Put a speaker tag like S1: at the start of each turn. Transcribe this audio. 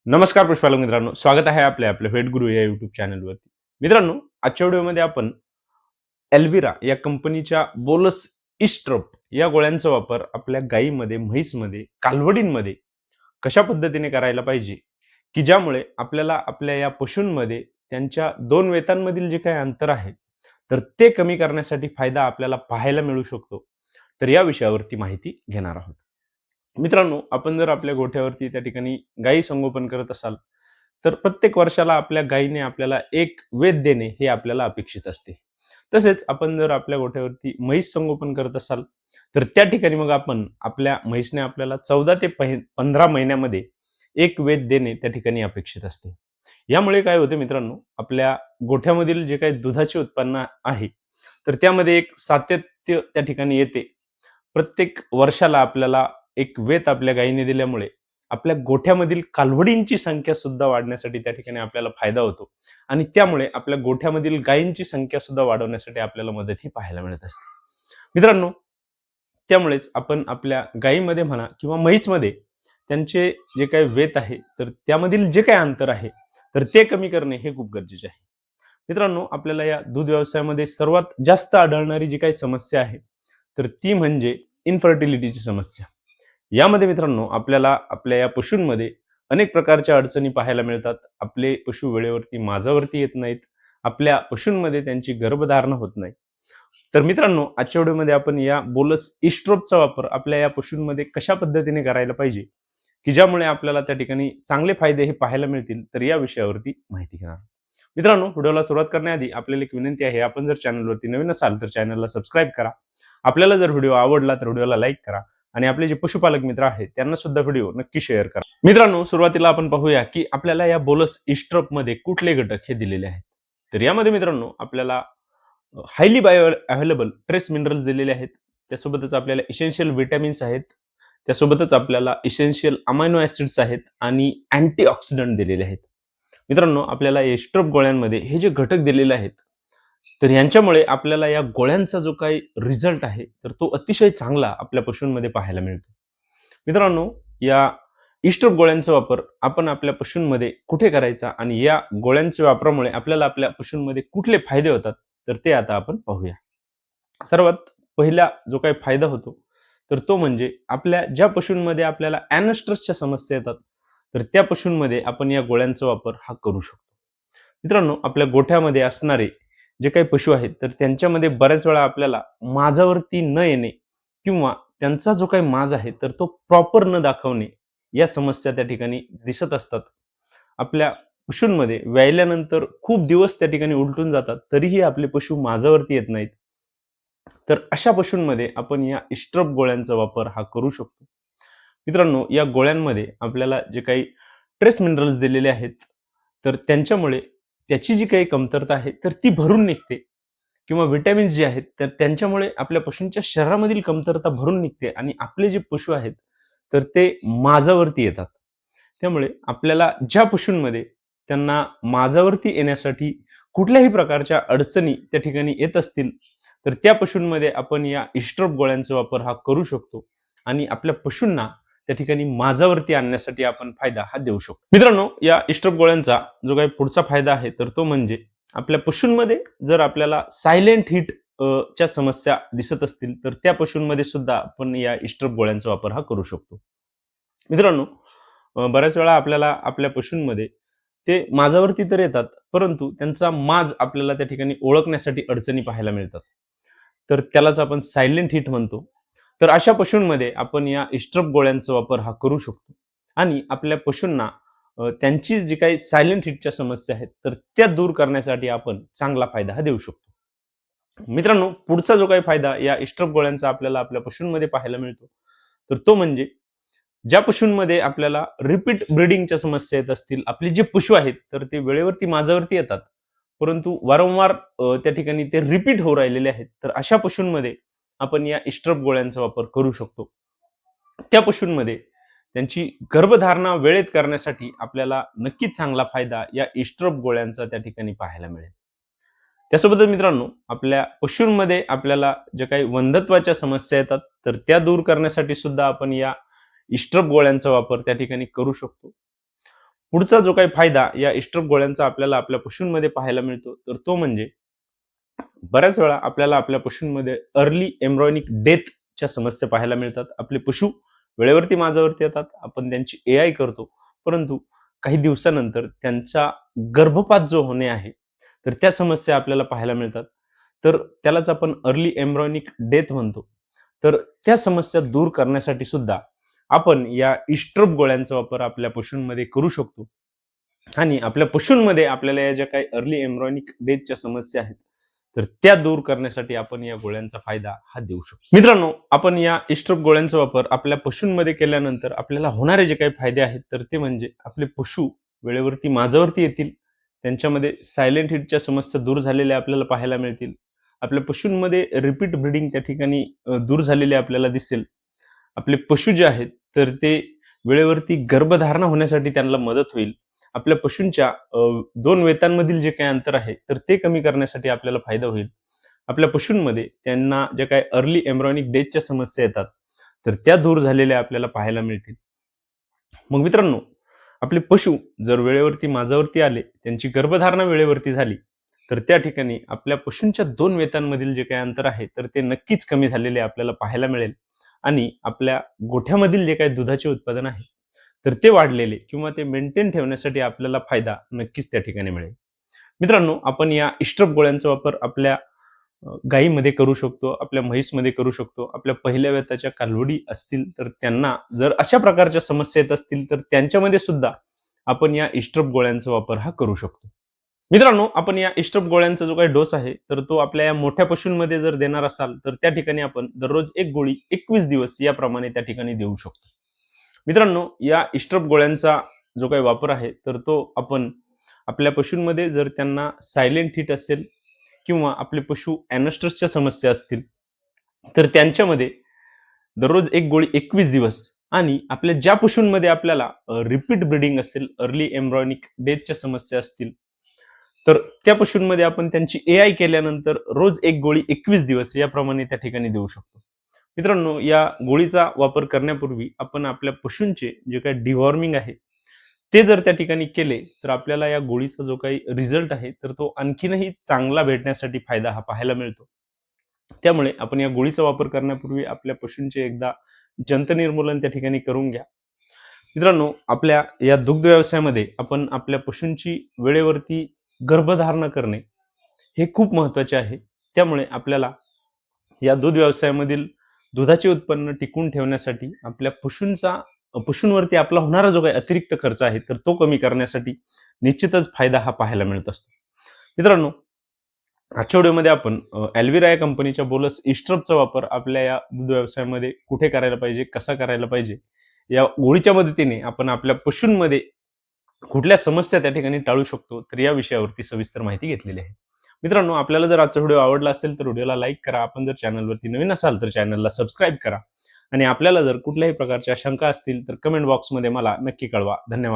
S1: नमस्कार पुष्पालक मित्रांनो, स्वागत आहे आपल्या वेट गुरु या युट्यूब चॅनलवरती. मित्रांनो, आजच्या व्हिडिओमध्ये आपण एल्विरा या कंपनीच्या बोलस इस्ट्रोप या गोळ्यांचा वापर आपल्या गायीमध्ये, म्हैसमध्ये, कालवडींमध्ये कशा पद्धतीने करायला पाहिजे, की ज्यामुळे आपल्याला आपल्या या पशूंमध्ये त्यांच्या दोन वेतांमधील जे काही अंतर आहे, तर ते कमी करण्यासाठी फायदा आपल्याला पाहायला मिळू शकतो. तर या विषयावरती माहिती घेणार आहोत. मित्रांनो, आपण जर आपल्या गोठ्यावरती त्या ठिकाणी गायी संगोपन करत असाल, तर प्रत्येक वर्षाला आपल्या गायीने आपल्याला एक वेद देणे हे आपल्याला अपेक्षित असते. तसेच आपण जर आपल्या गोठ्यावरती म्हैस संगोपन करत असाल, तर त्या ठिकाणी मग आपण आपल्या म्हैसने आपल्याला 14 ते 15 महिन्यामध्ये एक वेद देणे त्या ठिकाणी अपेक्षित असते. यामुळे काय होते मित्रांनो, आपल्या गोठ्यामधील जे काही दुधाचे उत्पन्न आहे, तर त्यामध्ये एक सातत्य त्या ठिकाणी येते. प्रत्येक वर्षाला आपल्याला एक वेत आपल्या गायीने दिल्यामुळे आपल्या गोठ्यामधील कालवडींची संख्या सुद्धा वाढण्यासाठी त्या ठिकाणी आपल्याला फायदा होतो आणि त्यामुळे आपल्या गोठ्यामधील गायींची संख्या सुद्धा वाढवण्यासाठी आपल्याला मदतही पाहायला मिळत असते. मित्रांनो, त्यामुळेच आपण आपल्या गायीमध्ये म्हणा किंवा म्हैसमध्ये त्यांचे जे काही वेत आहे, तर त्यामधील जे काही अंतर आहे, तर ते कमी करणे हे खूप गरजेचे आहे. मित्रांनो, आपल्याला या दूध व्यवसायामध्ये सर्वात जास्त आढळणारी जी काही समस्या आहे, तर ती म्हणजे इनफर्टिलिटीची समस्या. यामध्ये मित्रांनो, आपल्याला आपल्या या पशूंमध्ये अनेक प्रकारच्या अडचणी पाहायला मिळतात. आपले पशु वेळेवरती माझावरती येत नाहीत. आपल्या पशूंमध्ये त्यांची गर्भधारणा होत नाही. तर मित्रांनो, आजच्या व्हिडिओमध्ये आपण या बोलस इस्ट्रोपचा वापर आपल्या या पशूंमध्ये कशा पद्धतीने करायला पाहिजे, की ज्यामुळे आपल्याला त्या ठिकाणी चांगले फायदे हे पाहायला मिळतील, तर या विषयावरती माहिती घेणार. मित्रांनो, व्हिडिओला सुरुवात करण्याआधी आपल्याला एक विनंती आहे, आपण जर चॅनलवरती नवीन असाल तर चॅनलला सबस्क्राईब करा. आपल्याला जर व्हिडिओ आवडला तर व्हिडिओला लाईक करा आणि आपले जे पशुपालक मित्र आहेत त्यांना सुद्धा व्हिडिओ नक्की शेअर करा. मित्रांनो, सुरुवातीला आपण पाहूया की आपल्याला या बोलस इस्ट्रोपमध्ये कुठले घटक हे दिलेले आहेत. तर यामध्ये मित्रांनो, आपल्याला highly bio available trace minerals दिलेले आहेत. त्यासोबतच आपल्याला इसेन्शियल विटॅमिन्स आहेत. त्यासोबतच आपल्याला इसेन्शियल अमायनो ऍसिड्स आहेत आणि अँटीऑक्सिडंट दिलेले आहेत. मित्रांनो, आपल्याला इस्ट्रोप गोळ्यांमध्ये हे जे घटक दिलेले आहेत, तर यांच्यामुळे आपल्याला या गोळ्यांचा जो काही रिझल्ट आहे, तर तो अतिशय चांगला आपल्या पशूंमध्ये पाहायला मिळतो. मित्रांनो, या इस्ट्रोप गोळ्यांचा वापर आपण आपल्या पशूंमध्ये कुठे करायचा आणि या गोळ्यांच्या वापरामुळे आपल्याला आपल्या पशूंमध्ये कुठले फायदे होतात, तर ते आता आपण पाहूया. सर्वात पहिला जो काही फायदा होतो, तर तो म्हणजे आपल्या ज्या पशूंमध्ये आपल्याला ॲनस्ट्रसच्या समस्या येतात, तर त्या पशूंमध्ये आपण या गोळ्यांचा वापर हा करू शकतो. मित्रांनो, आपल्या गोठ्यामध्ये असणारे जे काही पशु आहेत, तर त्यांच्यामध्ये बऱ्याच वेळा आपल्याला माझावरती न येणे किंवा त्यांचा जो काही माज आहे, तर तो प्रॉपर न दाखवणे, या समस्या त्या ठिकाणी दिसत असतात. आपल्या पशूंमध्ये व्यायल्यानंतर खूप दिवस त्या ठिकाणी उलटून जातात, तरीही आपले पशु माझावरती येत नाहीत. तर अशा पशूंमध्ये आपण या इस्ट्रोप गोळ्यांचा वापर हा करू शकतो. मित्रांनो, या गोळ्यांमध्ये आपल्याला जे काही ट्रेस मिनरल्स दिलेले आहेत, तर त्यांच्यामुळे त्याची जी काही कमतरता आहे, तर ती भरून निघते किंवा विटॅमिन्स जे आहेत, तर त्यांच्यामुळे आपल्या पशूंच्या शरीरामधील कमतरता भरून निघते आणि आपले जे पशु आहेत, तर ते माझावरती येतात. त्यामुळे आपल्याला ज्या पशूंमध्ये त्यांना माझावरती येण्यासाठी कुठल्याही प्रकारच्या अडचणी त्या ठिकाणी येत असतील, तर त्या पशूंमध्ये आपण या इस्ट्रोप गोळ्यांचा वापर हा करू शकतो आणि आपल्या पशूंना त्या ठिकाणी माझावरती आणण्यासाठी आपण फायदा हा देऊ शकतो. मित्रांनो, या इस्ट्रोप गोळ्यांचा जो काही पुढचा फायदा आहे, तर तो म्हणजे आपल्या पशूंमध्ये जर आपल्याला सायलेंट हिट च्या समस्या दिसत असतील, तर त्या पशूंमध्ये सुद्धा आपण या इस्ट्रोप गोळ्यांचा वापर हा करू शकतो. मित्रांनो, बऱ्याच वेळा आपल्याला आपल्या पशूंमध्ये ते माझावरती तर येतात, परंतु त्यांचा माज आपल्याला त्या ठिकाणी ओळखण्यासाठी अडचणी पाहायला मिळतात. तर त्यालाच आपण सायलेंट हिट म्हणतो. तर अशा पशूंमध्ये आपण या इस्ट्रोप गोळ्यांचा वापर हा करू शकतो आणि आपल्या पशूंना त्यांची जी काही सायलेंट हिटच्या समस्या आहेत, तर त्या दूर करण्यासाठी आपण चांगला फायदा हा देऊ शकतो. मित्रांनो, पुढचा जो काही फायदा या इस्ट्रोप गोळ्यांचा आपल्याला आपल्या पशूंमध्ये पाहायला मिळतो, तर तो म्हणजे ज्या पशूंमध्ये आपल्याला रिपीट ब्रीडिंगच्या समस्या येत असतील, आपले जे पशु आहेत, तर ते वेळेवरती माझावरती येतात, परंतु वारंवार त्या ठिकाणी ते रिपीट होऊ राहिलेले आहेत. तर अशा पशूंमध्ये आपण या इस्ट्रोप गोळ्यांचा वापर करू शकतो. त्या पशूंमध्ये त्यांची गर्भधारणा वेळेत करण्यासाठी आपल्याला नक्कीच चांगला फायदा या इस्ट्रोप गोळ्यांचा त्या ठिकाणी पाहायला मिळेल. त्यासोबतच मित्रांनो, आपल्या पशूंमध्ये आपल्याला ज्या काही वंध्यत्वाच्या समस्या येतात, तर त्या दूर करण्यासाठी सुद्धा आपण या इस्ट्रोप गोळ्यांचा वापर त्या ठिकाणी करू शकतो. पुढचा जो काही फायदा या इस्ट्रप गोळ्यांचा आपल्याला आपल्या पशूंमध्ये पाहायला मिळतो तर तो म्हणजे बऱ्याच वेळा आपल्याला आपल्या पशूंमध्ये अर्ली एम्ब्रॉयनिक डेथच्या समस्या पाहायला मिळतात. आपले पशु वेळेवरती माझ्यावरती येतात, आपण त्यांची AI करतो, परंतु काही दिवसानंतर त्यांचा गर्भपात जो होणे आहे तर त्या समस्या आपल्याला पाहायला मिळतात. तर त्यालाच आपण अर्ली एम्ब्रॉयनिक डेथ म्हणतो. तर त्या समस्या दूर करण्यासाठी सुद्धा आपण या इस्ट्रोप गोळ्यांचा वापर आपल्या पशूंमध्ये करू शकतो आणि आपल्या पशूंमध्ये आपल्याला या ज्या काही अर्ली एम्ब्रॉयनिक डेथच्या समस्या आहेत तर त्या दूर करण्यासाठी आपण या गोळ्यांचा फायदा हा देऊ शकतो. मित्रांनो, आपण या इस्ट्रोप गोळ्यांचा वापर आपल्या पशूंमध्ये केल्यानंतर आपल्याला होणारे जे काही फायदे आहेत तर ते म्हणजे आपले पशु वेळेवरती माझ्यावरती येतील, त्यांच्यामध्ये सायलेंट हिटच्या समस्या दूर झालेल्या आपल्याला पाहायला मिळतील, आपल्या पशूंमध्ये रिपीट ब्रीडिंग त्या ठिकाणी दूर झालेली आपल्याला दिसेल, आपले पशु जे आहेत तर ते वेळेवरती गर्भधारणा होण्यासाठी त्यांना मदत होईल, आपल्या पशूंच्या 2 वेतांमधील जे काही अंतर आहे तर ते कमी करण्यासाठी आपल्याला फायदा होईल, आपल्या पशूंमध्ये त्यांना ज्या काही अर्ली एम्ब्रॉयनिक डेथच्या समस्या येतात तर त्या दूर झालेल्या आपल्याला पाहायला मिळतील. मग मित्रांनो, आपले पशु जर वेळेवरती माझ्यावरती आले, त्यांची गर्भधारणा वेळेवरती झाली तर त्या ठिकाणी आपल्या पशूंच्या 2 वेतांमधील जे काही अंतर आहे तर ते नक्कीच कमी झालेले आपल्याला पाहायला मिळेल आणि आपल्या गोठ्यामधील जे काही दुधाचे उत्पादन आहे तर ते वाढलेले किंवा ते मेंटेन ठेवण्यासाठी आपल्याला फायदा नक्कीच त्या ठिकाणी मिळेल. मित्रांनो, आपण या इस्ट्रोप गोळ्यांचा वापर आपल्या गायीमध्ये करू शकतो, आपल्या म्हैसमध्ये करू शकतो, आपल्या पहिल्या वेताच्या कालवडी असतील तर त्यांना जर अशा प्रकारच्या समस्या येत असतील तर त्यांच्यामध्ये सुद्धा आपण या इस्ट्रोप गोळ्यांचा वापर हा करू शकतो. मित्रांनो, आपण या इस्ट्रोप गोळ्यांचा जो काही डोस आहे तर तो आपल्या या मोठ्या पशूंमध्ये जर देणार असाल तर त्या ठिकाणी आपण दररोज 1 गोळी 21 दिवस याप्रमाणे त्या ठिकाणी देऊ शकतो. मित्रांनो, या इस्ट्रोप गोळ्यांचा जो काही वापर आहे तर तो आपण आपल्या पशूंमध्ये जर त्यांना सायलेंट हिट असेल किंवा आपले पशु ॲनस्ट्रसच्या समस्या असतील तर त्यांच्यामध्ये दररोज 1 गोळी 21 दिवस आणि आपल्या ज्या पशूंमध्ये आपल्याला रिपीट ब्रीडिंग असेल, अर्ली एम्ब्रॉयनिक डेथच्या समस्या असतील तर त्या पशूंमध्ये आपण त्यांची AI केल्यानंतर रोज 1 गोळी 21 दिवस याप्रमाणे त्या ठिकाणी देऊ शकतो. मित्रांनो, या गोळीचा वापर करण्यापूर्वी आपण आपल्या पशूंचे जे काही डिवॉर्मिंग आहे ते जर त्या ठिकाणी केले तर आपल्याला या गोळीचा जो काही रिझल्ट आहे तर तो आणखीनही चांगला भेटण्यासाठी फायदा हा पाहायला मिळतो. त्यामुळे आपण या गोळीचा वापर करण्यापूर्वी आपल्या पशूंचे एकदा जंत निर्मूलन त्या ठिकाणी करून घ्या. मित्रांनो, आपल्या या दुग्ध व्यवसायामध्ये आपण आपल्या पशूंची वेळेवरती गर्भधारणा करणे हे खूप महत्त्वाचे आहे. त्यामुळे आपल्याला या दूध व्यवसायामधील दुधाचे उत्पन्न टिकवून ठेवण्यासाठी आपल्या पशूंवरती आपला होणारा जो काही अतिरिक्त खर्च आहे तर तो कमी करण्यासाठी निश्चितच फायदा हा पाहायला मिळत असतो. मित्रांनो, आजच्या व्हिडिओमध्ये आपण ॲल्विरा या कंपनीच्या बोलस इस्ट्रोपचा वापर आपल्या या दूध व्यवसायामध्ये कुठे करायला पाहिजे, कसा करायला पाहिजे, या गोळीच्या मदतीने आपण आपल्या पशूंमध्ये कुठल्या समस्या त्या ठिकाणी टाळू शकतो तर या विषयावरती सविस्तर माहिती घेतलेली आहे. मित्रांनो, आपल्याला जर आजचा व्हिडिओ आवडला असेल तर व्हिडिओला लाईक करा, आपण जर चॅनलवरती नवीन असाल तर चॅनलला सबस्क्राईब करा आणि आपल्याला जर कुठल्याही प्रकारच्या शंका असतील तर कमेंट बॉक्समध्ये मला नक्की कळवा. धन्यवाद.